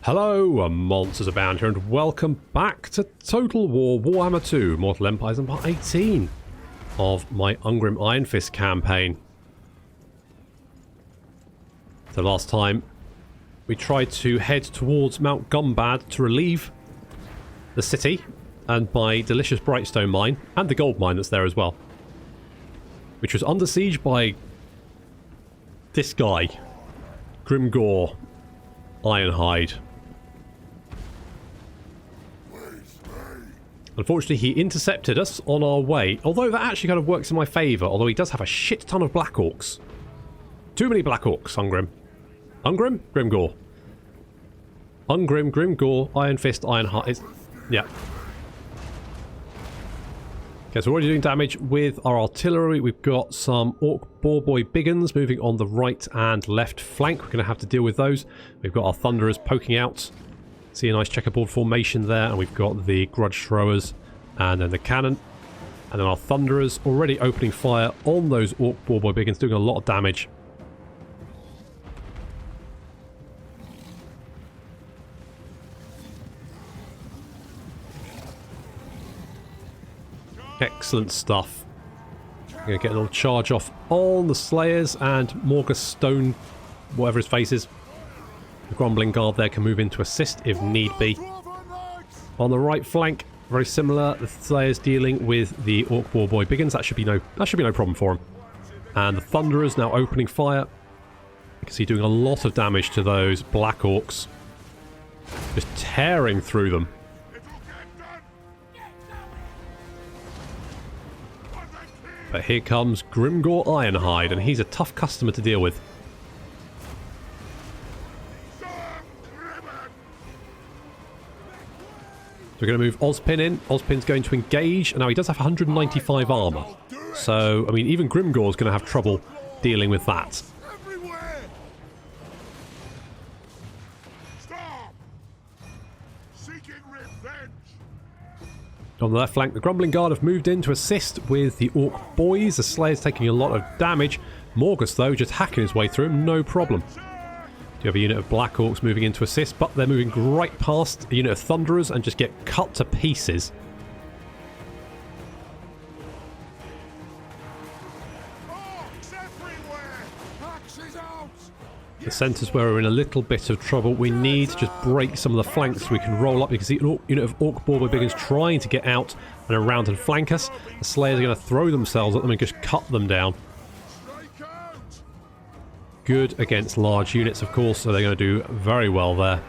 Hello, monsters abound here, and welcome back to Total War Warhammer 2 Mortal Empires and part 18 of my Ungrim Ironfist campaign. So last time we tried to head towards Mount Gunbad to relieve the city and my delicious Brightstone mine and the gold mine that's there as well, which was under siege by this guy, Gore Ironhide. Unfortunately, he intercepted us on our way, although that actually kind of works in my favour, although he does have a shit ton of Black Orcs. Too many Black Orcs, Ungrim. Ungrim? Grimgore. Ungrim, Grimgore, Ironfist, Ironheart. Yeah. Okay, so we're already doing damage with our artillery. We've got some Orc Boarboy Biggins moving on the right and left flank. We're going to have to deal with those. We've got our Thunderers poking out. See a nice checkerboard formation there, and we've got the Grudge Throwers and then the cannon. And then our Thunderers already opening fire on those Orc Boarboy Biggins, doing a lot of damage. Excellent stuff. We're going to get a little charge off on the Slayers, and Morgus Stone, whatever his face is. The Grumbling Guard there can move in to assist if need be. On the right flank, very similar. The Slayers dealing with the Orc Boarboy Biggins. That should be no problem for him. And the Thunderers now opening fire. You can see doing a lot of damage to those Black Orcs. Just tearing through them. But here comes Gore Ironhide, and he's a tough customer to deal with. So we're going to move Ozpin in. Ozpin's going to engage. Now, he does have 195 armour. So, I mean, even Grimgore's going to have trouble dealing with that. On the left flank, the Grumbling Guard have moved in to assist with the Orc Boys. The Slayer's taking a lot of damage. Morgus, though, just hacking his way through him, no problem. Do you have a unit of Black Orcs moving in to assist, but they're moving right past a unit of Thunderers and just get cut to pieces. The centre's where we're in a little bit of trouble. We need to just break some of the flanks so we can roll up. You can see an unit of Orc Boarboy Biggins trying to get out and around and flank us. The Slayers are going to throw themselves at them and just cut them down. Good against large units, of course, so they're going to do very well there.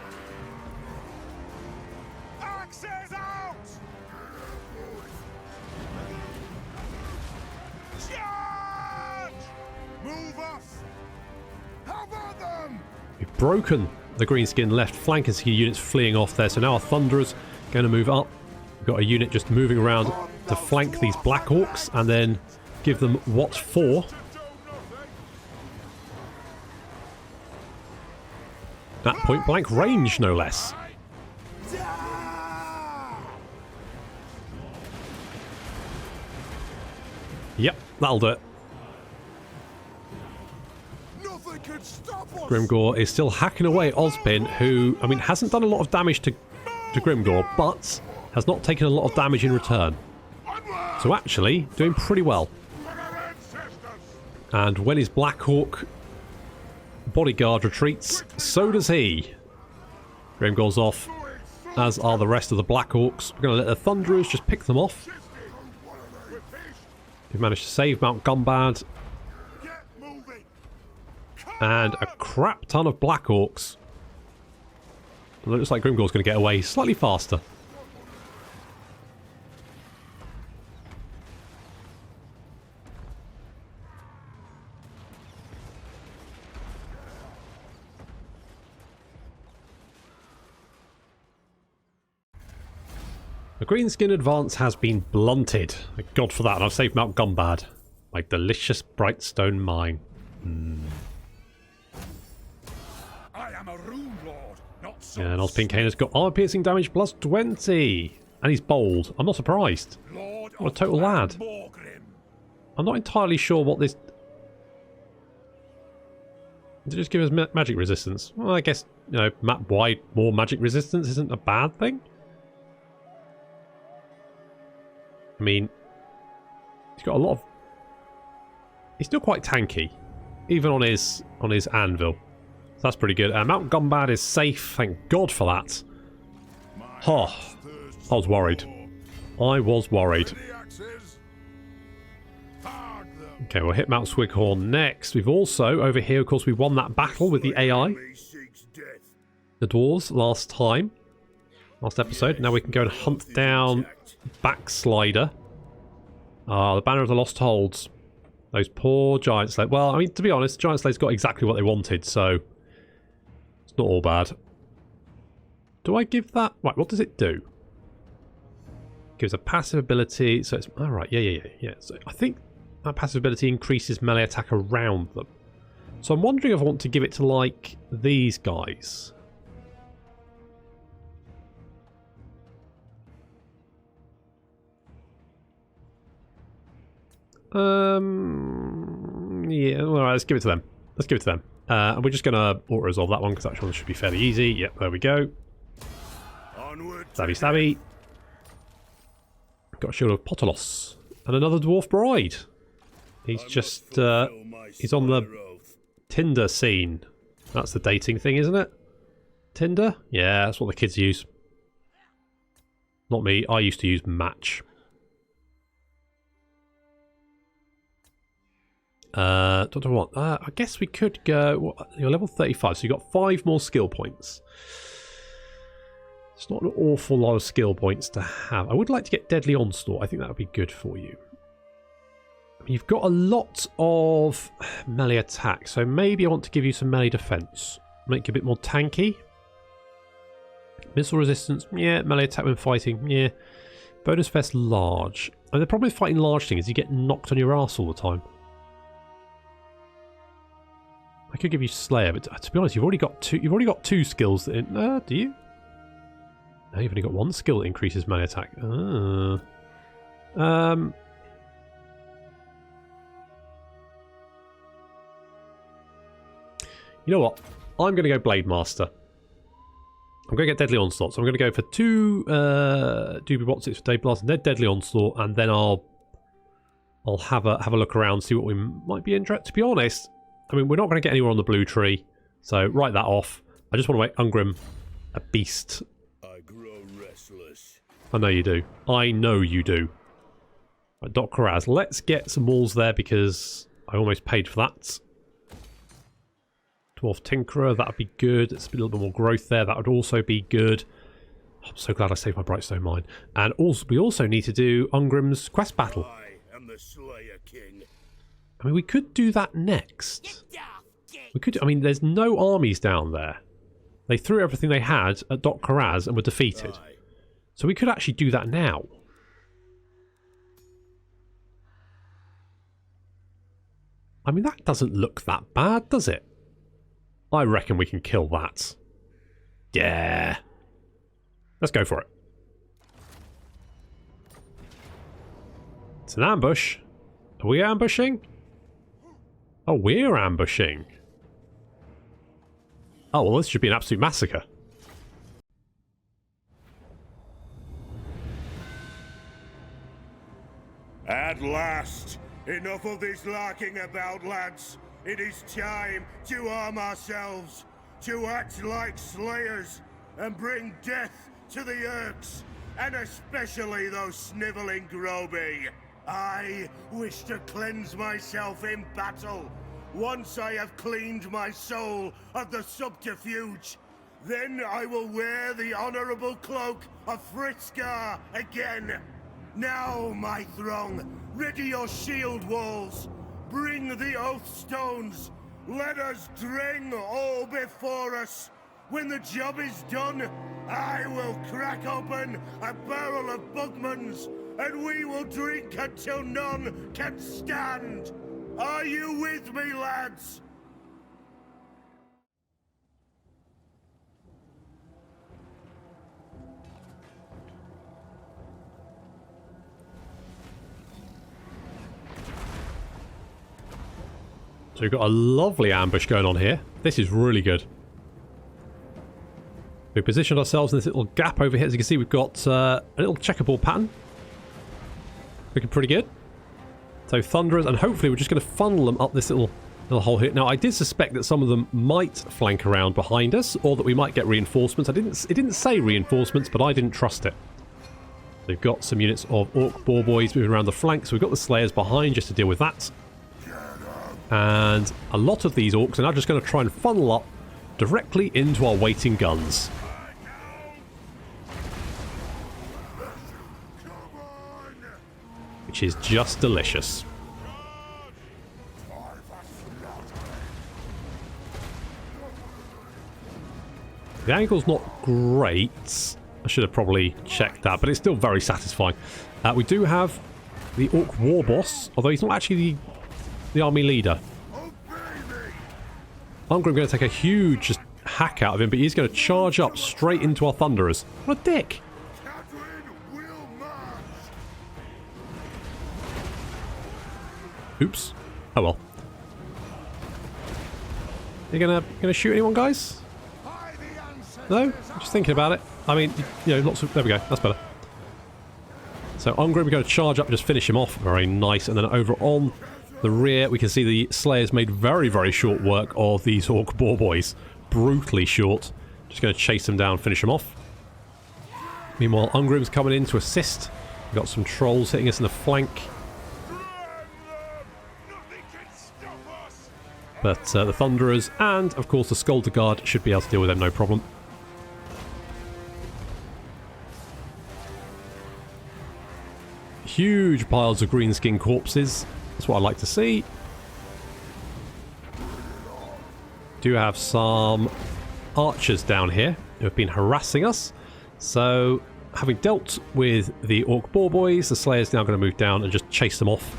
We've broken the greenskin left flank and see units fleeing off there, so now our Thunderers are going to move up. We've got a unit just moving around to flank these Black Orcs and then give them what for. At point blank range, no less. Yep, that'll do it. Grimgore is still hacking away at Ozpin, who, I mean, hasn't done a lot of damage to Grimgore, but has not taken a lot of damage in return. So actually, doing pretty well. And when his Black Orc bodyguard retreats, so does he. Grimgore's off, as are the rest of the Black Orcs. We're going to let the Thunderers just pick them off. We've managed to save Mount Gunbad. And a crap ton of Black Orcs. It looks like Grimgore's going to get away slightly faster. The greenskin advance has been blunted. Thank God for that, and I've saved Mount Gunbad. My delicious Brightstone mine. I am a rune lord, not so. Yeah, and Ozpin has got armor piercing damage plus 20. And he's bold. I'm not surprised. What a total lad. I'm not entirely sure what this... Did it just give us magic resistance? Well, I guess you know, why more magic resistance isn't a bad thing. I mean, he's got a lot of... He's still quite tanky, even on his anvil. So that's pretty good. Mount Gunbad is safe, thank God for that. Oh, I was worried. I was worried. Okay, we'll hit Mount Swighorn next. We've also, over here, of course, we won that battle with the AI. The dwarves last episode. Now we can go and hunt down Backslider. The Banner of the Lost Holds. Those poor Giant Slays. Well, I mean, to be honest, Giant Slays got exactly what they wanted, so it's not all bad. Do I give that... Right, what does it do? Gives a passive ability, so it's... Alright, yeah. So I think that passive ability increases melee attack around them. So I'm wondering if I want to give it to, like, these guys. Yeah, alright, let's give it to them. And we're just going to auto-resolve that one, because that one should be fairly easy. Yep, there we go. Stabby, stabby. Got a shield of Potolos. And another Dwarf Bride. He's just, he's on the Tinder scene. That's the dating thing, isn't it? Tinder? Yeah, that's what the kids use. Not me, I used to use Match. What? I guess we could go... You're level 35, so you've got 5 more skill points. It's not an awful lot of skill points to have. I would like to get Deadly Onslaught. I think that would be good for you. You've got a lot of melee attack, so maybe I want to give you some melee defense. Make you a bit more tanky. Missile resistance, yeah. Melee attack when fighting, yeah. Bonus vest large. And the problem with fighting large things is you get knocked on your ass all the time. I could give you Slayer, but to be honest, you've already got two skills that do you? No, you've only got one skill that increases melee attack. You know what? I'm going to go Blade Master. I'm going to get Deadly Onslaught. So I'm going to go for 2 Doobie Botsits for Day Blast and then Deadly Onslaught, and then I'll have a look around, see what we might be interested. To be honest, I mean, we're not going to get anywhere on the blue tree, so write that off. I just want to make Ungrim a beast. I grow restless. I know you do. I know you do. Right, Doc Karaz. Let's get some walls there because I almost paid for that. Dwarf Tinkerer, that would be good. It's a little bit more growth there. That would also be good. I'm so glad I saved my Brightstone mine. And also, we also need to do Ungrim's quest battle. I am the Slayer King. I mean, we could do that next. We could. I mean, there's no armies down there. They threw everything they had at Doc Karaz and were defeated. So we could actually do that now. I mean, that doesn't look that bad, does it? I reckon we can kill that. Yeah. Let's go for it. It's an ambush. Are we ambushing? Oh, we're ambushing. Oh, well, this should be an absolute massacre. At last! Enough of this larking about, lads. It is time to arm ourselves, to act like slayers, and bring death to the Urks, and especially those snivelling Groby. I wish to cleanse myself in battle. Once I have cleaned my soul of the subterfuge, then I will wear the honorable cloak of Fritzgar again. Now, my throng, ready your shield walls. Bring the oath stones. Let us drain all before us. When the job is done, I will crack open a barrel of Bugmans, and we will drink until none can stand. Are you with me, lads? So we've got a lovely ambush going on here. This is really good. We positioned ourselves in this little gap over here. As you can see, we've got a little checkerboard pattern. Looking pretty good. So Thunderers, and hopefully we're just going to funnel them up this little hole here. Now, I did suspect that some of them might flank around behind us, or that we might get reinforcements. It didn't say reinforcements, but I didn't trust it. We've got some units of Orc Boar Boys moving around the flanks. We've got the Slayers behind just to deal with that. And a lot of these Orcs are now just going to try and funnel up directly into our waiting guns. Which is just delicious. The angle's not great. I should have probably checked that, but it's still very satisfying. We do have the Orc War Boss, although he's not actually the army leader. Ungrim going to take a huge just hack out of him, but he's going to charge up straight into our Thunderers. What a dick! Oops. Oh well. You gonna shoot anyone, guys? No? Just thinking about it. I mean, you know, lots of... There we go. That's better. So Ungrim, we're going to charge up and just finish him off. Very nice. And then over on the rear, we can see the Slayers made very, very short work of these Orc Boar Boys. Brutally short. Just going to chase them down, finish them off. Meanwhile, Ungrim's coming in to assist. We've got some trolls hitting us in the flank. But the Thunderers and, of course, the Skulder Guard should be able to deal with them, no problem. Huge piles of greenskin corpses. That's what I like to see. Do have some archers down here who have been harassing us. So, having dealt with the Orc Boar Boys, the Slayer's now going to move down and just chase them off.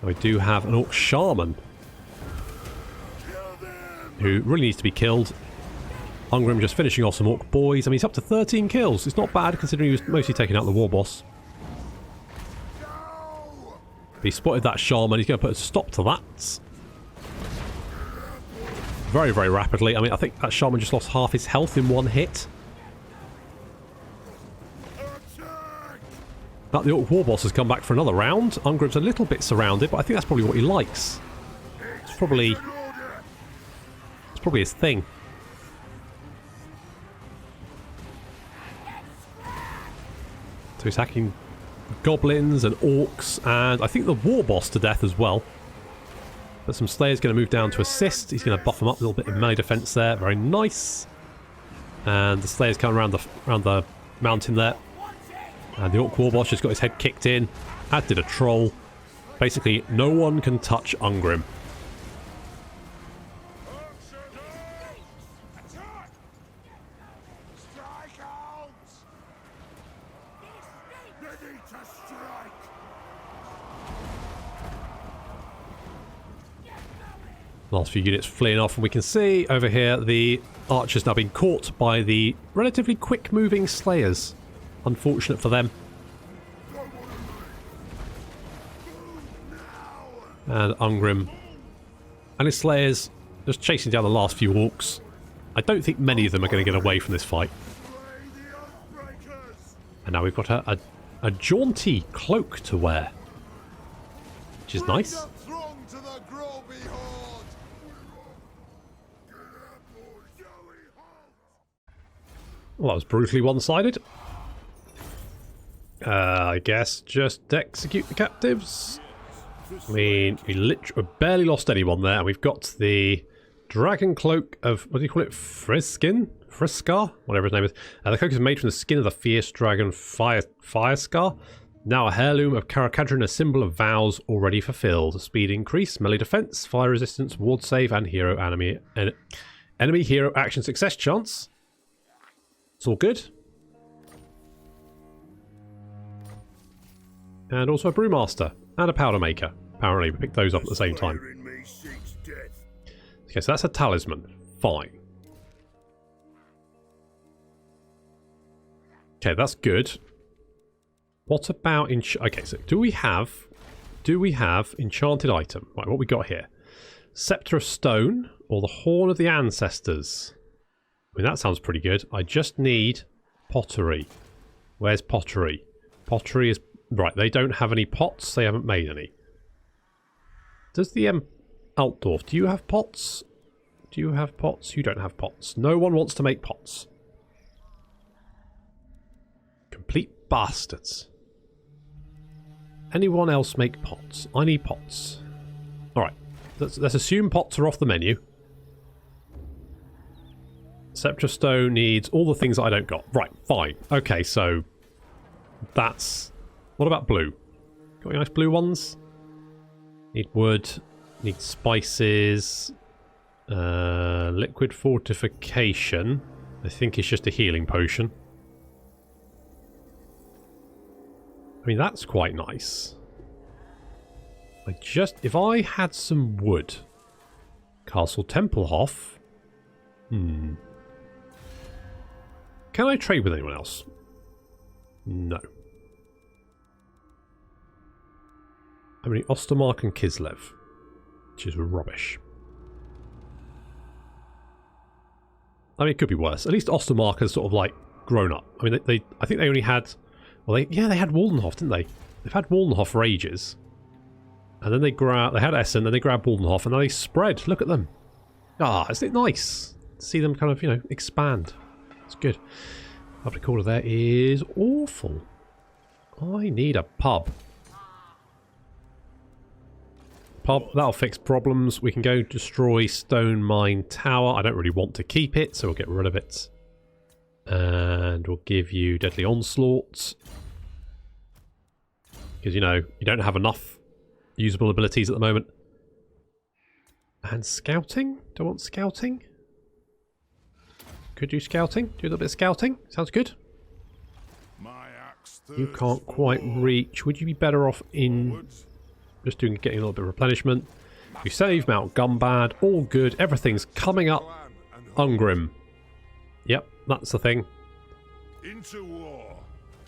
We do have an Orc Shaman who really needs to be killed. Ungrim just finishing off some Orc Boys. I mean, he's up to 13 kills. It's not bad considering he was mostly taking out the War Boss. He spotted that Shaman. He's going to put a stop to that. Very, very rapidly. I mean, I think that Shaman just lost half his health in one hit. But the Orc War Boss has come back for another round. Ungrim's a little bit surrounded, but I think that's probably what he likes. It's probably his thing. So he's hacking goblins and orcs, and I think the War Boss to death as well. But some Slayer's going to move down to assist. He's going to buff him up a little bit of melee defense there. Very nice. And the Slayer's coming around the mountain there. And the Orc War Boss just got his head kicked in, as did a troll. Basically, no one can touch Ungrim. Last few units fleeing off, and we can see over here the archers now being caught by the relatively quick-moving Slayers. Unfortunate for them. And Ungrim and his Slayers just chasing down the last few Orcs. I don't think many of them are going to get away from this fight. And now we've got a jaunty cloak to wear, which is nice. Well, that was brutally one-sided. I guess just execute the captives. I mean, we barely lost anyone there. And we've got the dragon cloak of, what do you call it? Reskin? Friskar? Whatever his name is. The cloak is made from the skin of the fierce dragon Firescar. Now a heirloom of Karakadrin, a symbol of vows already fulfilled. Speed increase, melee defense, fire resistance, ward save, and hero enemy hero action success chance. It's all good. And also a brewmaster and a powder maker. Apparently, we picked those up at the same time. Okay, so that's a talisman. Fine. Okay, that's good. What about okay, so do we have enchanted item? Right, what we got here? Scepter of Stone. or the Horn of the Ancestors. I mean, that sounds pretty good. I just need pottery. Where's pottery? Pottery is... Right, they don't have any pots. They haven't made any. Does the Altdorf, do you have pots? Do you have pots? You don't have pots. No one wants to make pots. Complete bastards. Anyone else make pots? I need pots. Alright, let's assume pots are off the menu. Scepter Stone needs all the things that I don't got. Right, fine. Okay, so that's... What about blue? Got any nice blue ones? Need wood. Need spices. Liquid fortification. I think it's just a healing potion. I mean, that's quite nice. If I had some wood. Castle Tempelhof. Can I trade with anyone else? No. I mean, Ostermark and Kislev, which is rubbish. I mean, it could be worse. At least Ostermark has sort of like grown up. I mean, I think they only had, well, they had Waldenhof, didn't they? They've had Waldenhof for ages, and then they had Essen, then they grabbed Waldenhof, and now they spread. Look at them. Ah, isn't it nice to see them kind of, expand? It's good. Public order there is awful. I need a pub. Pub, that'll fix problems. We can go destroy Stone Mine Tower. I don't really want to keep it, so we'll get rid of it. And we'll give you Deadly Onslaught. Because, you don't have enough usable abilities at the moment. And Scouting? Do I want Scouting? Could do Scouting. Do a little bit of Scouting. Sounds good. You can't quite reach. Would you be better off in... Just getting a little bit of replenishment. We save Mount Gunbad. All good. Everything's coming up. Ungrim. Yep, that's the thing. Into war.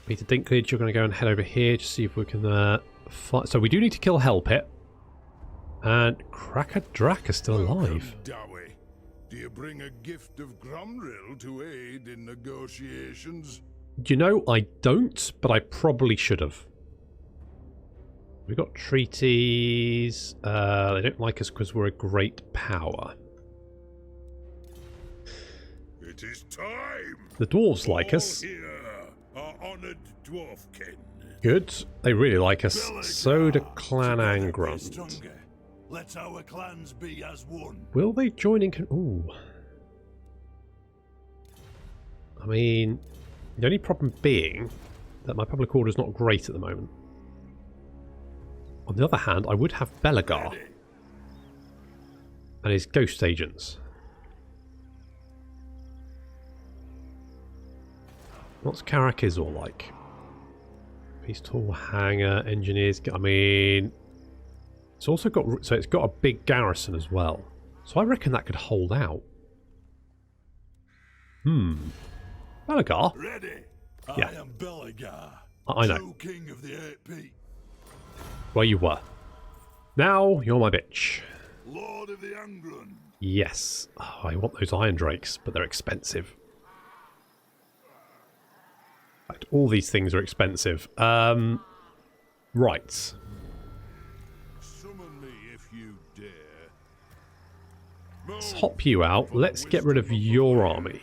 Peter Dinklage, you're going to go and head over here to see if we can fight. So we do need to kill Hellpit. And Cracker Drac is still alive. Dowie. Do you bring a gift of Grumrill to aid in negotiations? Do you know, I don't, but I probably should have. We've got treaties. They don't like us because we're a great power. It is time. The dwarves like us. Here are honored dwarfkin. Good. They really like us. So do Clan Angrund. Let our clans be as one. Will they join in? Ooh. I mean, the only problem being that my public order is not great at the moment. On the other hand, I would have Belagar and his ghost agents. What's Karakizor like? Peace Tool, Hangar, Engineers. I mean, it's also got, so it's got a big garrison as well. So I reckon that could hold out. Belagar? Ready. Yeah. I am Belagar. I know. King of the 8P. Well, you were. Now, you're my bitch. Lord of the Angrund. Yes. Oh, I want those Iron Drakes, but they're expensive. In fact, all these things are expensive. Right. Summon me if you dare. Let's hop you out. Let's get rid of your army.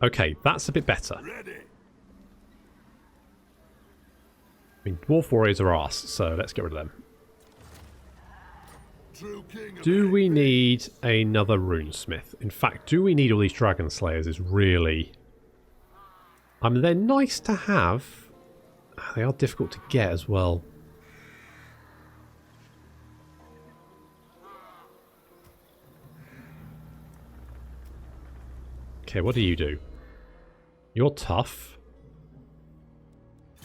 Okay, that's a bit better. Ready. I mean, Dwarf Warriors are arse, so let's get rid of them. Do we need another Runesmith? In fact, do we need all these Dragon Slayers is really... I mean, they're nice to have. They are difficult to get as well. Okay, what do? You're tough.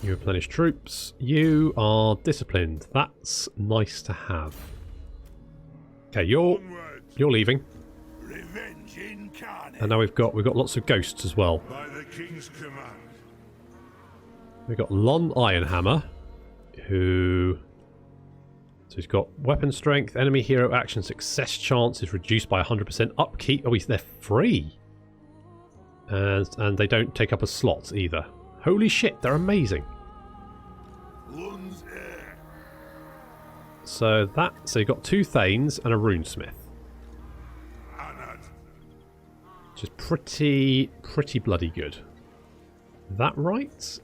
You replenish troops. You are disciplined. That's nice to have. Okay, you're leaving. Revenge incarnate. And now we've got lots of ghosts as well. By the king's command. We've got Lon Ironhammer, who So he's got weapon strength, enemy hero action success chance is reduced by 100%. Upkeep, oh, they're free. And they don't take up a slot either. Holy shit, they're amazing. So you've got 2 Thanes and a Runesmith. Which is pretty bloody good. Is that right?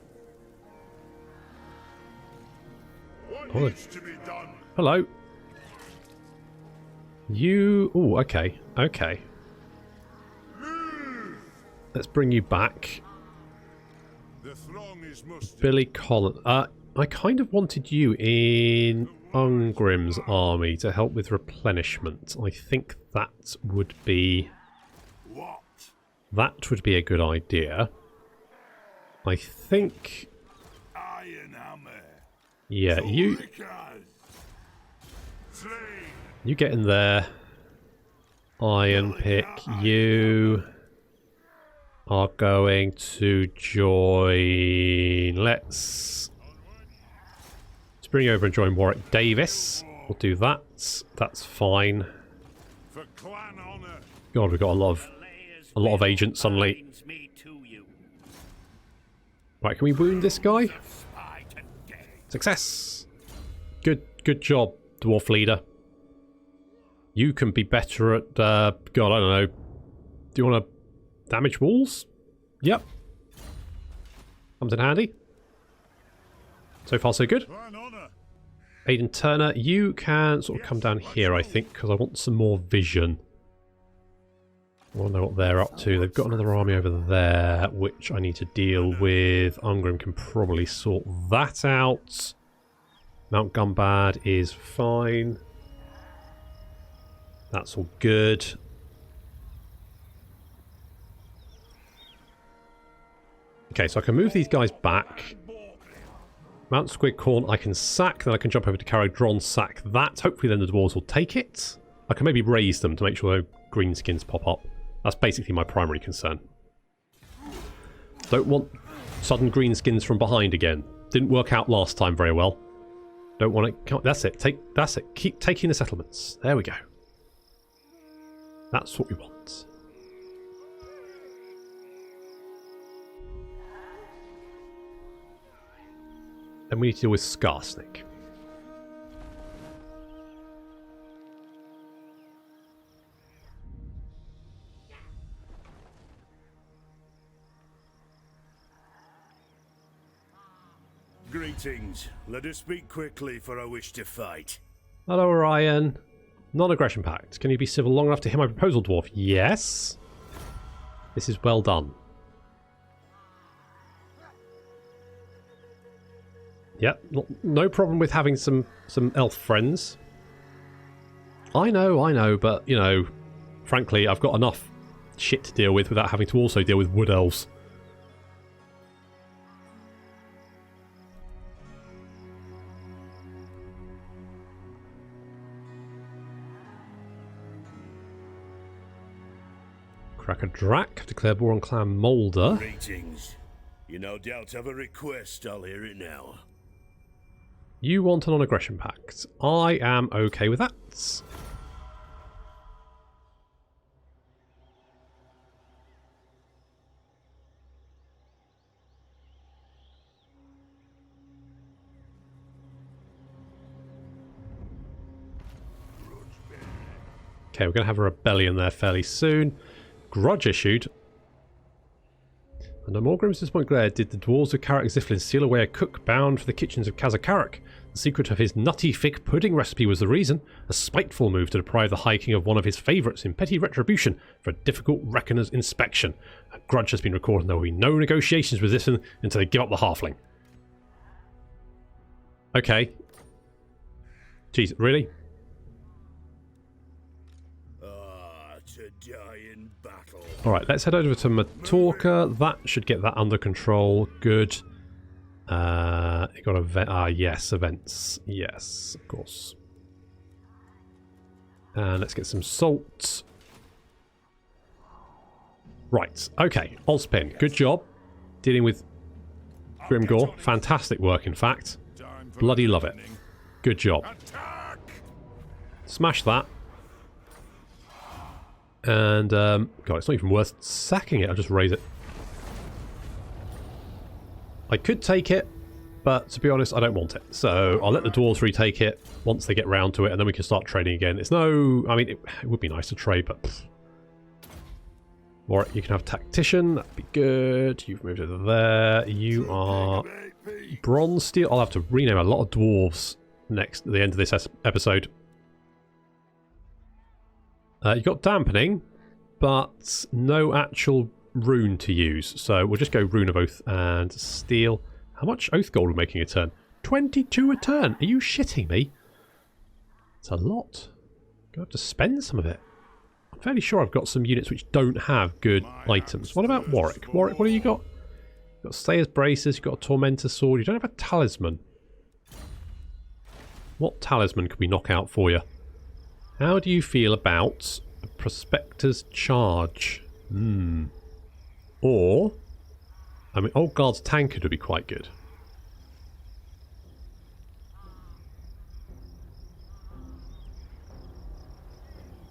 Oh, hello. You... Oh, okay. Okay. Let's bring you back. Billy Collins. I kind of wanted you in Ungrim's army to help with replenishment. I think that would be... That would be a good idea. I think... Yeah, you get in there. Iron Pick, you are going to join... Let's bring you over and join Warwick Davis. We'll do that. That's fine. God, we've got a lot of agents suddenly. Right, can we wound this guy? Success! Good job, Dwarf Leader. You can be better at, God, I don't know. Do you want to damage walls? Yep. Comes in handy. So far, so good. Aidan Turner, you can sort of come down here, I think, because I want some more vision. I want to know what they're up to. They've got another army over there, which I need to deal with. Ungrim can probably sort that out. Mount Gunbad is fine. That's all good. Okay, so I can move these guys back. Mount Squidcorn I can sack, then I can jump over to Caradron, sack that. Hopefully then the dwarves will take it. I can maybe raise them to make sure no greenskins pop up. That's basically my primary concern. Don't want sudden greenskins from behind again. Didn't work out last time very well. Don't want it. That's it. That's it. Keep taking the settlements. There we go. That's what we want. Then we need to deal with Skarsnik. Greetings. Let us speak quickly, for I wish to fight. Hello, Orion. Non-aggression pact. Can you be civil long enough to hear my proposal, dwarf? Yes. This is well done. Yep, no problem with having some elf friends. I know, but, you know, frankly, I've got enough shit to deal with without having to also deal with wood elves. Cracker Drac, declare war on Clan Moulder. Greetings. You no doubt have a request, I'll hear it now. You want a non-aggression pact. I am okay with that. Okay, we're going to have a rebellion there fairly soon. Grudge issued. Under Morgrim's disappointed glare, did the dwarves of Karak Ziflin seal away a cook bound for the kitchens of Kazakarak? The secret of his nutty thick pudding recipe was the reason. A spiteful move to deprive the High King of one of his favourites in petty retribution for a difficult reckoner's inspection. A grudge has been recorded and there will be no negotiations with this until they give up the halfling. Okay. Jeez, really? Alright, let's head over to Matorka. That should get that under control. Good. You got yes, events. Yes, of course. And let's get some salt. Right, okay. Ozpin, good job. Dealing with Grim Gore. Fantastic work, in fact. Bloody love it. Good job. Smash that. And, God, it's not even worth sacking it. I'll just raise it. I could take it, but to be honest, I don't want it. So I'll let the dwarves retake it once they get round to it, and then we can start trading again. It's no... I mean, it would be nice to trade, but... Warwick, you can have Tactician. That'd be good. You've moved over there. You are... Bronze Steel. I'll have to rename a lot of dwarves next at the end of this episode. You've got Dampening, but no actual rune to use. So we'll just go Rune of Oath and Steel. How much Oath Gold are we making a turn? 22 a turn. Are you shitting me? It's a lot. I'm going to have to spend some of it. I'm fairly sure I've got some units which don't have good items. What about Warwick? Warwick, what have you got? You've got Slayer's Braces, you've got a Tormentor Sword. You don't have a Talisman. What talisman could we knock out for you? How do you feel about a Prospector's Charge? Or, I mean, Old Guard's Tankard would be quite good.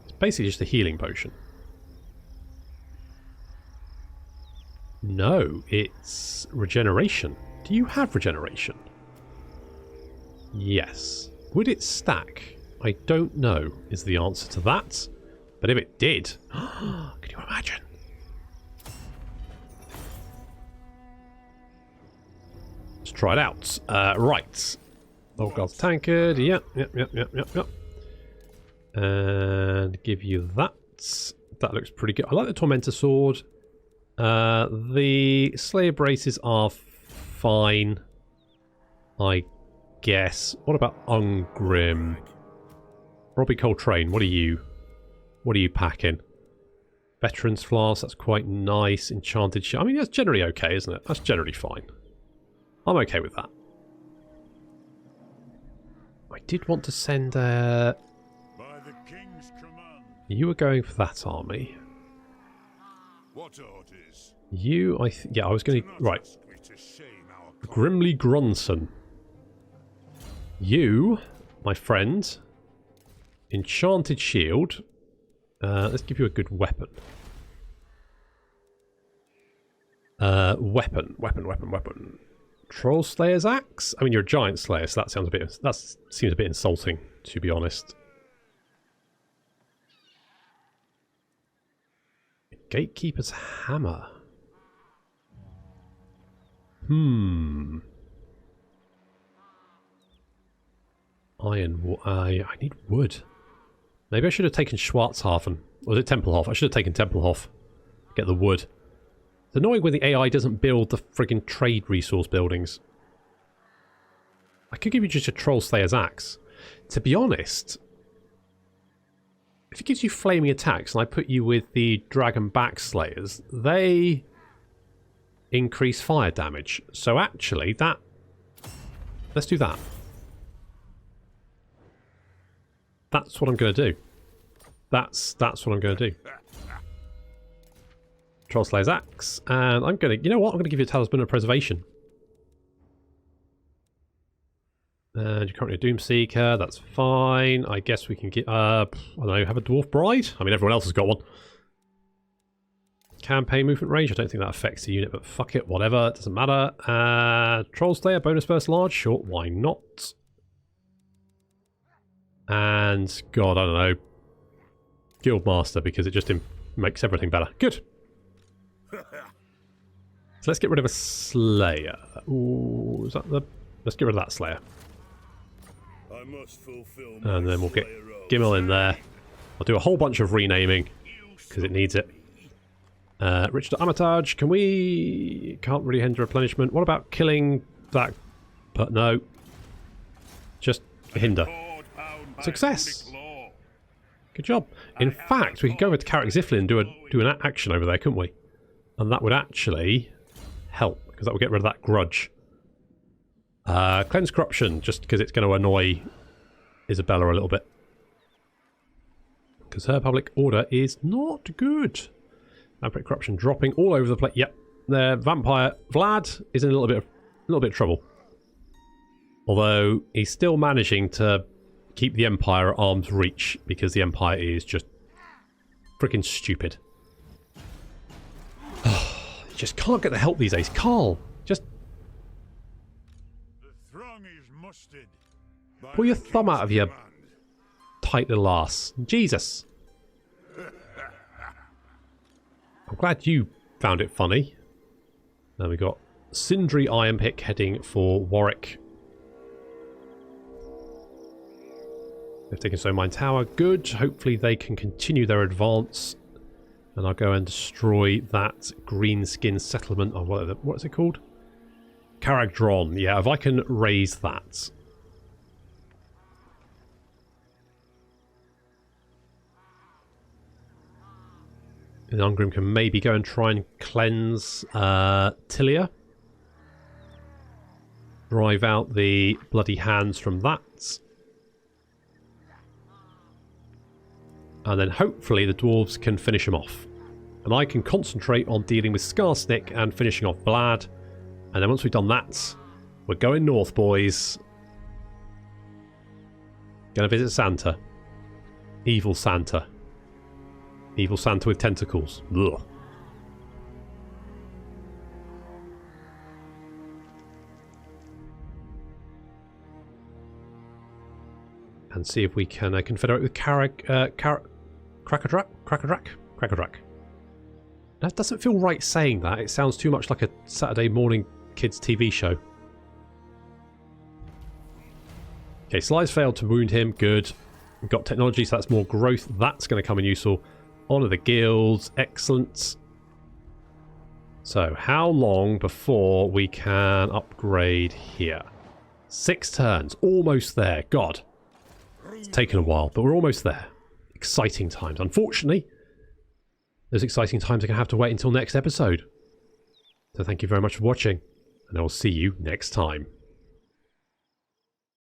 It's basically just a healing potion. No, it's regeneration. Do you have regeneration? Yes. Would it stack? I don't know is the answer to that. But if it did, can you imagine? Let's try it out. Right. Old Guard's Tankard. Yep. And give you that. That looks pretty good. I like the Tormentor Sword. The Slayer Braces are fine, I guess. What about Ungrim? Robbie Coltrane, what are you packing? Veteran's Flask, that's quite nice. Enchanted Shield. I mean, that's generally okay, isn't it? That's generally fine. I'm okay with that. I did want to send by the King's command. You were going for that army. What orders? You, yeah, I was going to... Right. Grimly Gronson. You, my friend... Enchanted Shield. Let's give you a good weapon. Weapon. Troll Slayer's Axe? I mean, you're a Giant Slayer, so that seems a bit insulting, to be honest. Gatekeeper's Hammer. Iron. I need wood. Maybe I should have taken Schwarzhafen. Or was it Tempelhof? I should have taken Tempelhof. Get the wood. It's annoying when the AI doesn't build the friggin' trade resource buildings. I could give you just a Troll Slayer's Axe. To be honest, if it gives you flaming attacks and I put you with the Dragon Back Slayers, they increase fire damage. So actually, that... Let's do that. That's what I'm going to do. That's what I'm going to do. Troll Slayer's Axe. And I'm going to... You know what? I'm going to give you a Talisman of Preservation. And you're currently a Doomseeker. That's fine. I guess we can get... I don't know, have a Dwarf Bride? I mean, everyone else has got one. Campaign movement range. I don't think that affects the unit, but fuck it. Whatever. It doesn't matter. Troll Slayer, bonus burst large. Sure, why not? And, God, I don't know, Guildmaster, because it just makes everything better. Good. So let's get rid of a Slayer. Ooh, is that the... Let's get rid of that Slayer. I must fulfill and then we'll get Gimel in there. I'll do a whole bunch of renaming, because it needs it. Richard Armitage, can we... Can't really hinder replenishment. What about killing that... But no. Just hinder. Success! Good job. In fact, we could go over to Carrick Ziflin and do an action over there, couldn't we? And that would actually help, because that would get rid of that grudge. Cleanse Corruption, just because it's going to annoy Isabella a little bit. Because her public order is not good. Vampiric Corruption dropping all over the place. Yep. The Vampire Vlad is in a little bit of trouble. Although he's still managing to keep the Empire at arm's reach, because the Empire is just freaking stupid. You just can't get the help these days. Carl, just The throng is mustered. pull your thumb out of your tight little ass. Jesus. I'm glad you found it funny. Now we got Sindri Ironpick heading for Warwick. They've taken Stone Mine Tower. Good. Hopefully they can continue their advance. And I'll go and destroy that greenskin settlement. Oh, what is it called? Caragdron. Yeah, if I can raise that. And Ungrim can maybe go and try and cleanse Tilia. Drive out the bloody hands from that. And then hopefully the dwarves can finish him off. And I can concentrate on dealing with Skarsnik and finishing off Blad. And then once we've done that, we're going north, boys. Gonna visit Santa. Evil Santa. Evil Santa with tentacles. Ugh. And see if we can confederate with Krakadrak? That doesn't feel right saying that. It sounds too much like a Saturday morning kids TV show. Okay, Sly's failed to wound him. Good. We've got technology, so that's more growth. That's going to come in useful. Honour the guilds. Excellent. So, how long before we can upgrade here? 6 turns. Almost there. God. It's taken a while, but we're almost there. Exciting times. Unfortunately, those exciting times are going to have to wait until next episode. So thank you very much for watching, and I will see you next time.